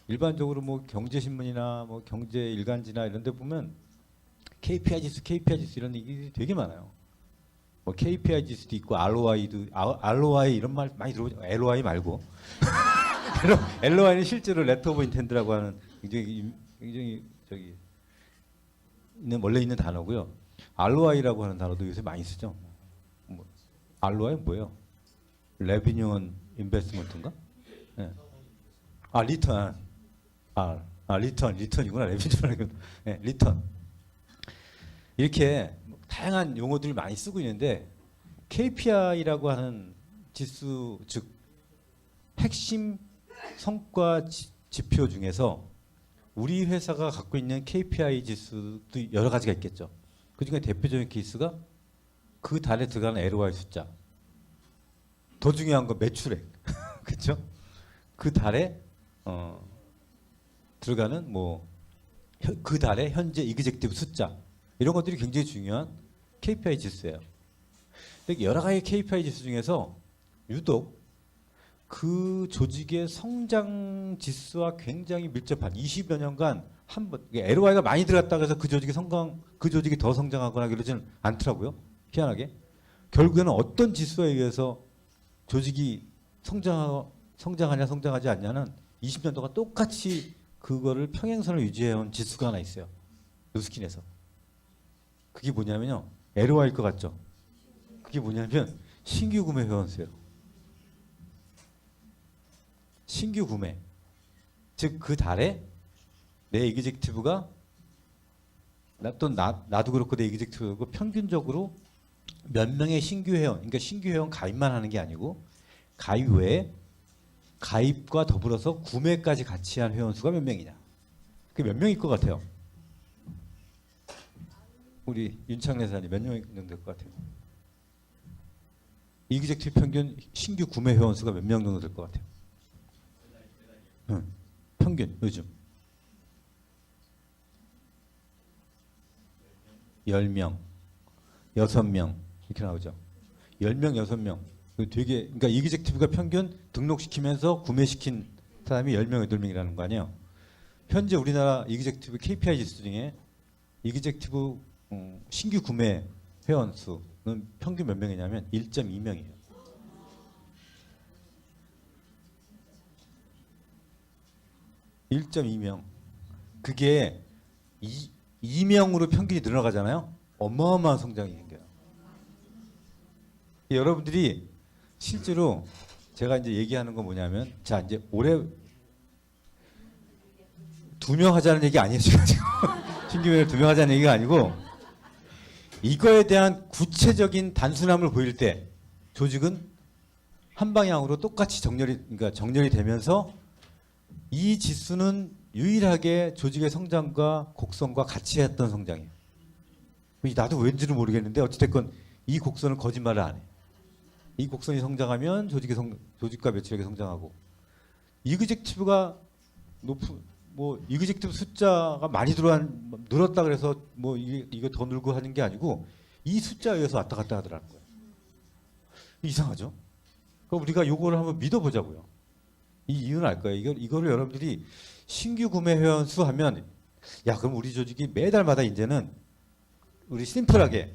일반적으로 뭐 경제신문이나 뭐 경제 일간지나 이런 데 보면 KPI 지수 이런 얘기 되게 많아요. 뭐 KPI 지수도 있고 ROI 이런 말 많이 들어보죠. LOI 말고. LOI는 실제로 레터 오브 인텐드라고 하는 굉장히 원래 있는 단어고요. ROI라고 하는 단어도 요새 많이 쓰죠. 뭐, ROI 뭐예요? Revenue on Investment인가? 네. 리턴. 리턴이구나. 레비뉴라는 건. 네, 리턴. 이렇게 다양한 용어들을 많이 쓰고 있는데 KPI라고 하는 지수, 즉 핵심 성과 지표 중에서 우리 회사가 갖고 있는 KPI 지수도 여러 가지가 있겠죠. 그중에 대표적인 케이스가 그 달에 들어가는 LOI 숫자. 더 중요한 건 매출액. 그렇죠? 그 달에 들어가는 뭐 그 달에 현재 이그젝티브 숫자. 이런 것들이 굉장히 중요한 KPI 지수예요. 여러 가지 KPI 지수 중에서 유독 그 조직의 성장 지수와 굉장히 밀접한 20여 년간 한 번 LOI가 많이 들어갔다고 해서 그 조직이 더 성장하거나 그러지는 않더라고요. 희한하게. 결국에는 어떤 지수에 의해서 조직이 성장하냐 성장하지 않냐는 20년 동안 똑같이 그거를 평행선을 유지해온 지수가 하나 있어요. 누스킨에서. 그게 뭐냐면요. LOI일 것 같죠? 그게 뭐냐면 신규 구매 회원수예요. 신규 구매. 즉 그 달에 내 에그젝티브가 나도 그렇고 내 에그젝티브가 그렇고 평균적으로 몇 명의 신규 회원, 그러니까 신규 회원 가입만 하는 게 아니고 가입 외에 가입과 더불어서 구매까지 같이 한 회원 수가 몇 명이냐. 그게 몇 명일 것 같아요? 우리 윤창래 사장님 몇 명 정도 될 것 같아요? 이그젝티브 평균 신규 구매 회원 수가 몇 명 정도 될 것 같아요? 평균 요즘 10명, 6명 이렇게 나오죠. 10명, 6명. 되게 그러니까 이그젝티브가 평균 등록시키면서 구매시킨 사람이 10명, 8명이라는 거 아니에요. 현재 우리나라 이그젝티브 KPI 지수 중에 이그젝티브 신규 구매 회원 수는 평균 몇 명이냐면 1.2명이에요. 1.2명. 그게 2명으로 평균이 늘어나가잖아요. 어마어마한 성장이 생겨요. 여러분들이 실제로 제가 이제 얘기하는 건 뭐냐면, 자 이제 올해 2명 하자는 얘기 아니에요 지금. 신규회를 2명 하자는 얘기가 아니고, 이거에 대한 구체적인 단순함을 보일 때 조직은 한 방향으로 똑같이 정렬이 되면서 이 지수는 유일하게 조직의 성장과 곡선과 같이 했던 성장이에요. 나도 왠지는 모르겠는데 어찌됐건 이 곡선은 거짓말을 안 해. 이 곡선이 성장하면 조직과 매출액이 성장하고, 이그젝티브가 이그젝티브 숫자가 많이 늘었다 그래서 뭐 이거 더 늘고 하는 게 아니고 이 숫자에 의해서 왔다 갔다 하더라는 거예요. 이상하죠? 그럼 우리가 요거를 한번 믿어보자고요. 이 이유는 알 거예요. 이거를 여러분들이 신규 구매 회원 수 하면, 야 그럼 우리 조직이 매달마다 이제는 우리 심플하게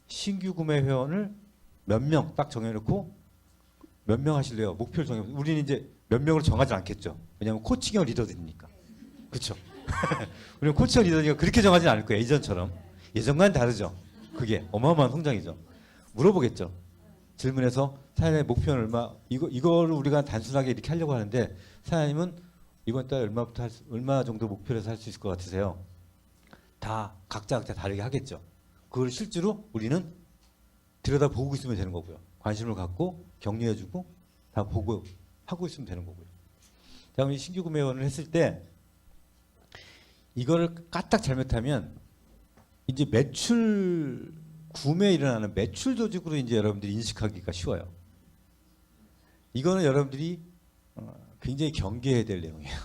신규 구매 회원을 몇 명 딱 정해놓고 몇 명 하실래요? 목표를 정해. 우리는 이제 몇 명으로 정하지 않겠죠. 왜냐하면 코칭형 리더들이니까. 그렇죠? 우리는 코칭형 리더니까 그렇게 정하지는 않을 거예요. 예전처럼. 예전과는 다르죠. 그게 어마어마한 성장이죠. 물어보겠죠. 질문해서 사장님의 목표는 얼마? 이거를 우리가 단순하게 이렇게 하려고 하는데 사장님은 이번 달 얼마 정도 목표를 해서 할 수 있을 것 같으세요? 다 각자 다르게 하겠죠. 그걸 실제로 우리는 들여다보고 있으면 되는 거고요. 관심을 갖고 격려해주고 다 보고 하고 있으면 되는 거고요. 자, 그럼 이 신규 구매 회원을 했을 때 이거를 까딱 잘못하면 이제 구매에 일어나는 매출 조직으로 이제 여러분들이 인식하기가 쉬워요. 이거는 여러분들이 굉장히 경계해야 될 내용이에요.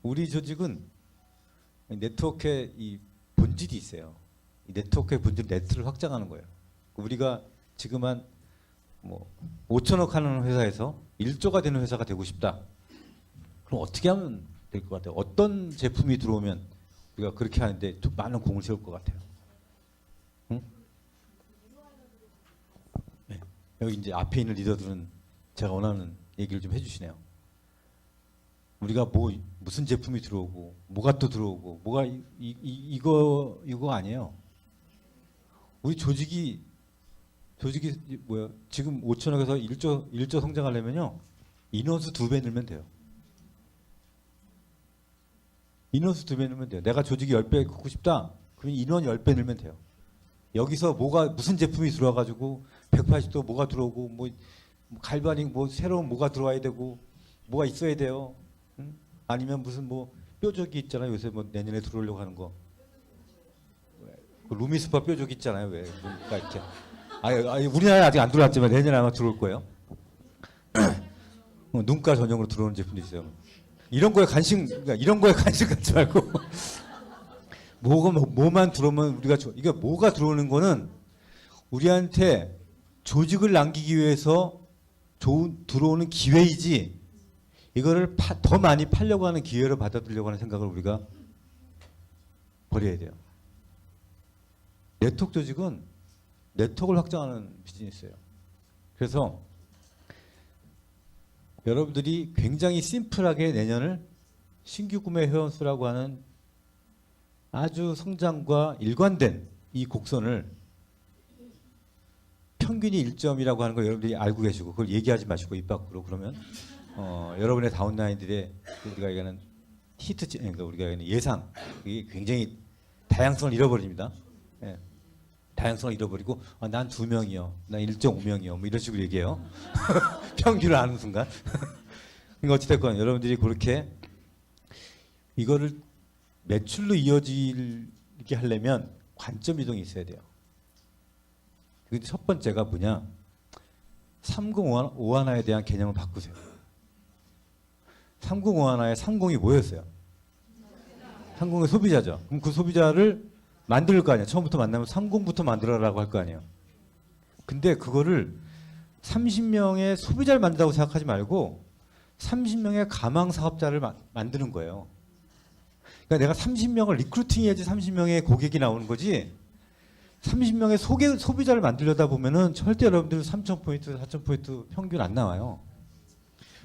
우리 조직은 네트워크의 이 본질이 있어요. 이 네트워크의 본질, 네트를 확장하는 거예요. 우리가 지금 한 5천억 하는 회사에서 1조가 되는 회사가 되고 싶다. 그럼 어떻게 하면 될 것 같아요? 어떤 제품이 들어오면 우리가 그렇게 하는데 좀 많은 공을 세울 것 같아요? 응? 네. 여기 이제 앞에 있는 리더들은 제가 원하는 얘기를 좀 해주시네요. 우리가 무슨 제품이 들어오고 뭐가 또 들어오고 뭐가 이거 아니에요. 우리 조직이 지금 5천억에서 1조 성장하려면요 인원수 2배 늘면 돼요. 인원수 2배 늘면 돼요. 내가 조직이 10배 갖고 싶다. 그러면 인원 10배 늘면 돼요. 여기서 무슨 제품이 들어와가지고 180도 뭐가 들어오고 갈바닉 새로운 뭐가 들어와야 되고 뭐가 있어야 돼요. 응? 아니면 무슨 뾰족이 있잖아요. 요새 내년에 들어오려고 하는 거. 그 루미스파 뾰족 있잖아요. 왜 눈가 이렇게. 아니 우리나라에 아직 안 들어왔지만 내년에 아마 들어올 거예요. 눈가 전용으로 들어오는 제품도 있어요. 이런 거에 관심, 그러니까 이런 거에 관심 갖지 말고 뭐만 들어오면 우리가 이게 뭐가 들어오는 거는 우리한테 조직을 남기기 위해서 들어오는 기회이지 이거를 더 많이 팔려고 하는 기회로 받아들이려고 하는 생각을 우리가 버려야 돼요. 네트워크 조직은 네트워크를 확장하는 비즈니스예요. 그래서 여러분들이 굉장히 심플하게 내년을 신규 구매 회원 수라고 하는 아주 성장과 일관된 이 곡선을 평균이 1점이라고 하는 걸 여러분들이 알고 계시고 그걸 얘기하지 마시고 입 밖으로 그러면 여러분의 다운라인들의 우리가 얘기하는 히트, 그러니까 우리가 얘기하는 예상 이게 굉장히 다양성을 잃어버립니다. 예. 다양성을 잃어버리고 난 2명이요, 난 1.5명이요, 뭐 이런 식으로 얘기해요. 평균을 아는 순간. 그러니까 어찌됐건 여러분들이 그렇게 이거를 매출로 이어지게 하려면 관점 이동이 있어야 돼요. 근데 첫 번째가 뭐냐? 3051에 대한 개념을 바꾸세요. 3051에 30이 뭐였어요? 30의 소비자죠. 그럼 그 소비자를 만들 거 아니야. 처음부터 만나면 30부터 만들어라고 할 거 아니에요. 근데 그거를 30명의 소비자를 만든다고 생각하지 말고 30명의 가망 사업자를 만드는 거예요. 그러니까 내가 30명을 리크루팅해야지 30명의 고객이 나오는 거지. 30명의 소비자를 만들려다 보면은 절대 여러분들 3,000포인트, 4,000포인트 평균 안 나와요.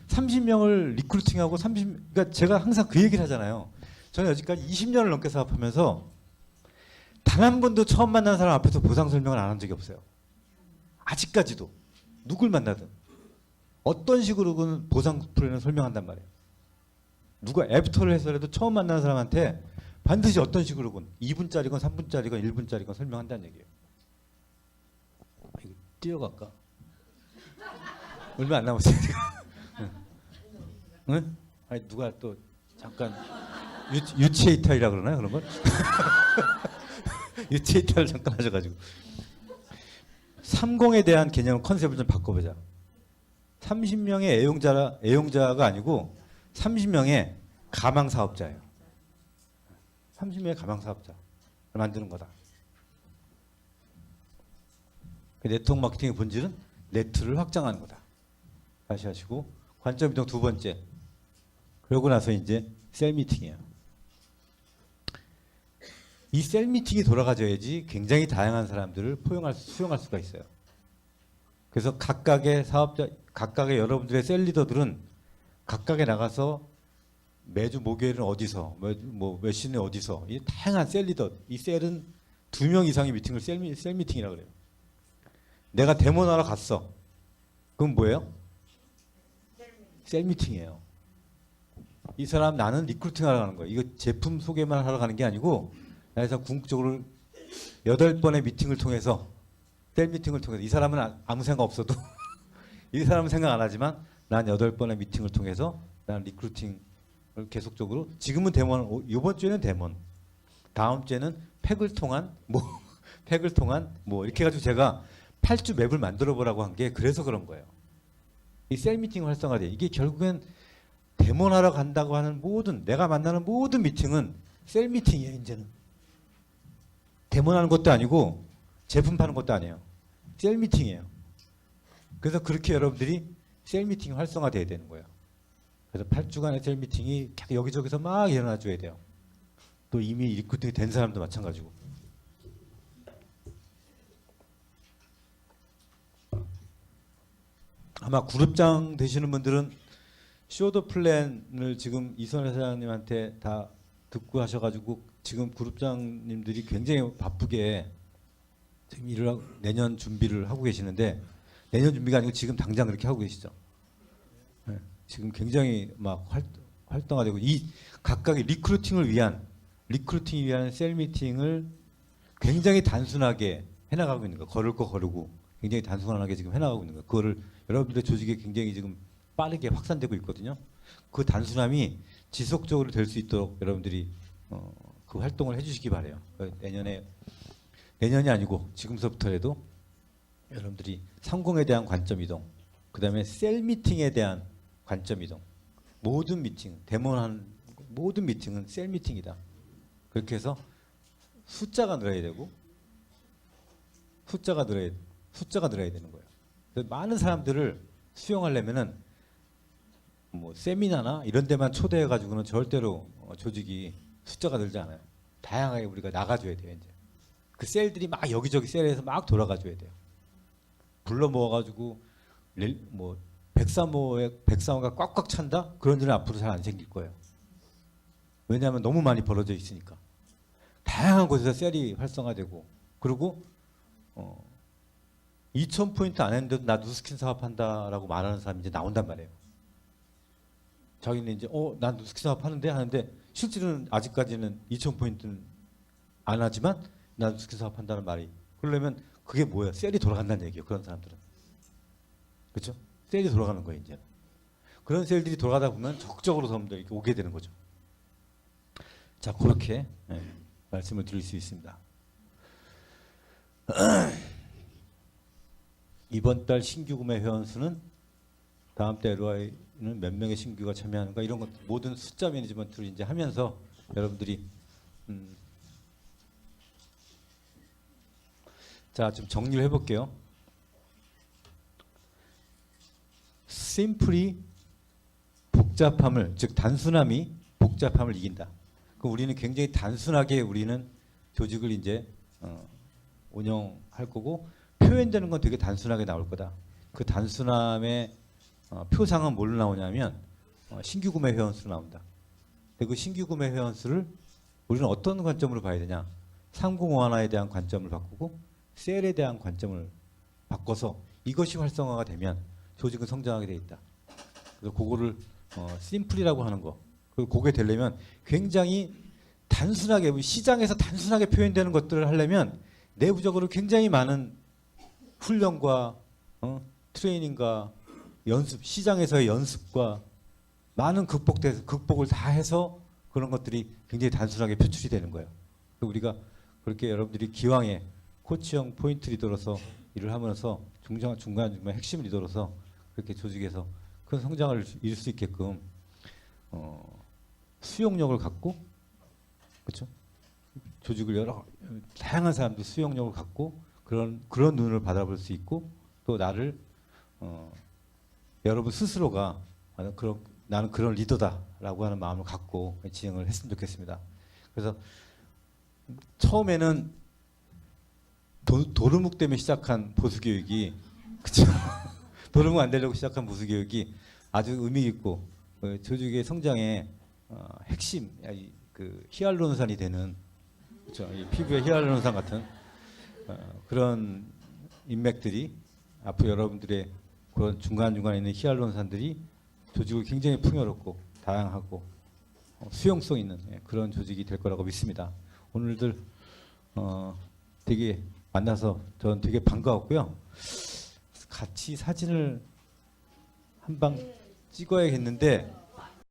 30명을 리크루팅하고 그러니까 제가 항상 그 얘기를 하잖아요. 저는 여지까지 20년을 넘게 사업하면서 단 한 번도 처음 만난 사람 앞에서 보상 설명을 안 한 적이 없어요. 아직까지도. 누굴 만나든. 어떤 식으로든 보상 프로그램을 설명한단 말이에요. 누가 애프터를 해서라도 처음 만나는 사람한테 반드시 어떤 식으로건 2분짜리건 3분짜리건 1분짜리건 설명한다는 얘기예요. 이거 뛰어갈까? 얼마 안 남았어요. 응? 아니 누가 또 잠깐 유체 이탈이라 그러나요 그런 걸? 유체 이탈을 잠깐 하셔가지고 30에 대한 개념 컨셉을 좀 바꿔보자. 30명의 애용자가 아니고 30명의 가망 사업자예요. 30명의 가망 사업자를 만드는 거다. 네트워크 마케팅의 본질은 네트를 확장하는 거다. 다시 하시고 관점 이동 두 번째. 그러고 나서 이제 셀 미팅이에요. 이 셀 미팅이 돌아가져야지 굉장히 다양한 사람들을 수용할 수가 있어요. 그래서 각각의 여러분들의 셀 리더들은 각각에 나가서 매주 목요일은 어디서, 몇 시는 어디서, 이 다양한 셀 리더, 이 셀은 2명 이상의 미팅을 셀 미팅이라고 그래요. 내가 데모하러 갔어. 그럼 뭐예요? 셀 미팅이에요. 이 사람 나는 리크루팅 하러 가는 거예요. 이거 제품 소개만 하러 가는 게 아니고 나에서 궁극적으로 8번의 미팅을 통해서 셀 미팅을 통해서 이 사람은 아무 생각 없어도 이 사람은 생각 안 하지만 난 8번의 미팅을 통해서 난 리크루팅을 계속적으로 지금은 데몬, 이번 주에는 데몬, 다음 주에는 팩을 통한 이렇게 해가지고 제가 8주 맵을 만들어 보라고 한 게 그래서 그런 거예요. 이 셀 미팅 활성화돼. 이게 결국엔 데몬하러 간다고 하는 내가 만나는 모든 미팅은 셀 미팅이에요. 이제는 데몬하는 것도 아니고 제품 파는 것도 아니에요. 셀 미팅이에요. 그래서 그렇게 여러분들이 셀 미팅 활성화돼야 되는 거예요. 그래서 8주간의 셀 미팅이 여기저기서 막 일어나줘야 돼요. 또 이미 리크루팅이 된 사람도 마찬가지고. 아마 그룹장 되시는 분들은 쇼더 플랜을 지금 이선 회장님한테 다 듣고 하셔가지고 지금 그룹장님들이 굉장히 바쁘게 지금 일을 하고 내년 준비를 하고 계시는데 내년 준비가 아니고 지금 당장 그렇게 하고 계시죠. 네. 지금 굉장히 막 활동화되고 이 각각의 리크루팅이 위한 셀 미팅을 굉장히 단순하게 해나가고 있는 거예요. 걸을 거 거르고 굉장히 단순하게 지금 해나가고 있는 거예요. 그거를 여러분들의 조직에 굉장히 지금 빠르게 확산되고 있거든요. 그 단순함이 지속적으로 될 수 있도록 여러분들이 그 활동을 해주시기 바래요. 내년에 내년이 아니고 지금서부터라도 여러분들이 상공에 대한 관점 이동, 그 다음에 셀 미팅에 대한 관점 이동, 모든 미팅, 데모한 모든 미팅은 셀 미팅이다. 그렇게 해서 숫자가 늘어야 되고 숫자가 늘어야 되는 거예요. 그래서 많은 사람들을 수용하려면은 뭐 세미나나 이런 데만 초대해 가지고는 절대로 조직이 숫자가 늘지 않아요. 다양하게 우리가 나가줘야 돼요. 이제 그 셀들이 막 여기저기 셀에서 막 돌아가줘야 돼요. 불러 모아가지고 뭐 백사모가 꽉꽉 찬다? 그런 일은 앞으로 잘 안 생길 거예요. 왜냐하면 너무 많이 벌어져 있으니까. 다양한 곳에서 셀이 활성화되고, 그리고 2,000포인트 안 했는데도 나 누스킨 사업한다라고 말하는 사람이 이제 나온단 말이에요. 자기는 이제 난 누스킨 사업 하는데 실제로는 아직까지는 2,000포인트는 안 하지만 나 누스킨 사업 한다는 말이, 그러려면 그게 뭐예요? 셀이 돌아간다는 얘기예요. 그런 사람들은. 그렇죠? 셀이 돌아가는 거예요. 이제 그런 셀들이 돌아가다 보면 적극적으로 더 이렇게 오게 되는 거죠. 자, 그렇게 말씀을 드릴 수 있습니다. 이번 달 신규 구매 회원 수는, 다음 달 LOI는 몇 명의 신규가 참여하는가, 이런 것 모든 숫자 매니지먼트를 이제 하면서 여러분들이 자, 좀 정리를 해볼게요. 심플이 복잡함을, 즉 단순함이 복잡함을 이긴다. 그 우리는 굉장히 단순하게 우리는 조직을 이제 운영할 거고, 표현되는 건 되게 단순하게 나올 거다. 그 단순함의 표상은 뭘로 나오냐면 신규 구매 회원 수로 나온다. 그 신규 구매 회원 수를 우리는 어떤 관점으로 봐야 되냐? 상공호환화에 대한 관점을 바꾸고 셀에 대한 관점을 바꿔서 이것이 활성화가 되면 조직은 성장하게 돼 있다. 그래서 그거를 심플이라고 하는 거. 그리고 그게 되려면 굉장히 단순하게, 시장에서 단순하게 표현되는 것들을 하려면 내부적으로 굉장히 많은 훈련과 트레이닝과 연습, 시장에서의 연습과 많은 극복을 다 해서 그런 것들이 굉장히 단순하게 표출이 되는 거예요. 우리가 그렇게 여러분들이 기왕에 코치형 포인트 리더로서 일을 하면서 중간 핵심 리더로서 그렇게 조직에서 큰 성장을 이룰 수 있게끔 수용력을 갖고, 그렇죠? 조직을 다양한 사람들 수용력을 갖고 그런 눈을 받아볼 수 있고, 또 나를 여러분 스스로가 나는 그런 리더다라고 하는 마음을 갖고 진행을 했으면 좋겠습니다. 그래서 처음에는 도루묵 때문에 시작한 보수교육이, 그쵸? 도루묵 안 되려고 시작한 보수교육이 아주 의미 있고 조직의 성장의 핵심, 그 히알루론산이 되는, 그쵸? 이 피부의 히알루론산 같은 그런 인맥들이, 앞으로 여러분들의 그런 중간중간에 있는 히알루론산들이 조직을 굉장히 풍요롭고 다양하고 수용성 있는 그런 조직이 될 거라고 믿습니다. 오늘들 되게 만나서 저는 되게 반가웠고요. 같이 사진을 한 방 찍어야겠는데